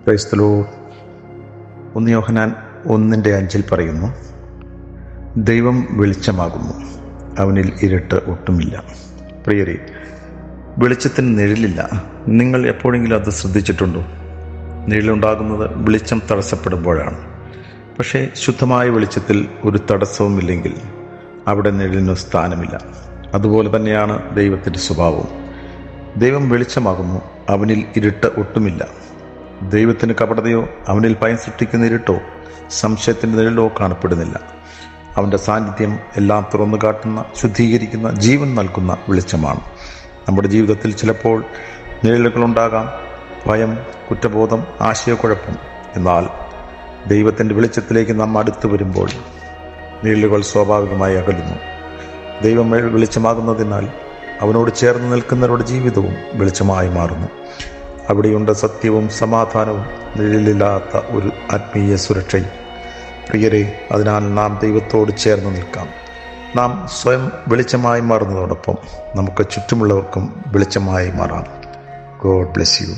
Praise the Lord. 1 യോഹന്നാൻ 1:5 പറയുന്നു, ദൈവം വെളിച്ചമാകുന്നു, അവനിൽ ഇരുട്ട് ഒട്ടുമില്ല. പ്രിയരെ, വെളിച്ചത്തിന് നിഴലില്ല. നിങ്ങൾ എപ്പോഴെങ്കിലും അത് ശ്രദ്ധിച്ചിട്ടുണ്ടോ? നിഴലുണ്ടാകുന്നത് വെളിച്ചം തടസ്സപ്പെടുമ്പോഴാണ്. പക്ഷേ ശുദ്ധമായ വെളിച്ചത്തിൽ ഒരു തടസ്സവുമില്ലെങ്കിൽ അവിടെ നിഴലിന് സ്ഥാനമില്ല. അതുപോലെ തന്നെയാണ് ദൈവത്തിൻ്റെ സ്വഭാവവും. ദൈവം വെളിച്ചമാകുന്നു, അവനിൽ ഇരുട്ട് ഒട്ടുമില്ല. ദൈവത്തിന് കപടതയോ അവനിൽ ഭയം സൃഷ്ടിക്കുന്ന ഇരുട്ടോ സംശയത്തിൻ്റെ നിഴലോ കാണപ്പെടുന്നില്ല. അവൻ്റെ സാന്നിധ്യം എല്ലാം തുറന്നു കാട്ടുന്ന, ശുദ്ധീകരിക്കുന്ന, ജീവൻ നൽകുന്ന വെളിച്ചമാണ്. നമ്മുടെ ജീവിതത്തിൽ ചിലപ്പോൾ നിഴലുകളുണ്ടാകാം, ഭയം, കുറ്റബോധം, ആശയക്കുഴപ്പം. എന്നാൽ ദൈവത്തിൻ്റെ വെളിച്ചത്തിലേക്ക് നാം അടുത്തു വരുമ്പോൾ നിഴലുകൾ സ്വാഭാവികമായി അകലുന്നു. ദൈവം വെളിച്ചമാകുന്നതിനാൽ അവനോട് ചേർന്ന് നിൽക്കുന്നവരുടെ ജീവിതവും വെളിച്ചമായി മാറുന്നു. അവിടെയുണ്ട് സത്യവും സമാധാനവും, നിഴലില്ലാത്ത ഒരു ആത്മീയ സുരക്ഷയും. പ്രിയരെ, അതിനാൽ നാം ദൈവത്തോട് ചേർന്ന് നിൽക്കാം. നാം സ്വയം വെളിച്ചമായി മാറുന്നതോടൊപ്പം നമുക്ക് ചുറ്റുമുള്ളവർക്കും വെളിച്ചമായി മാറാം. God bless you.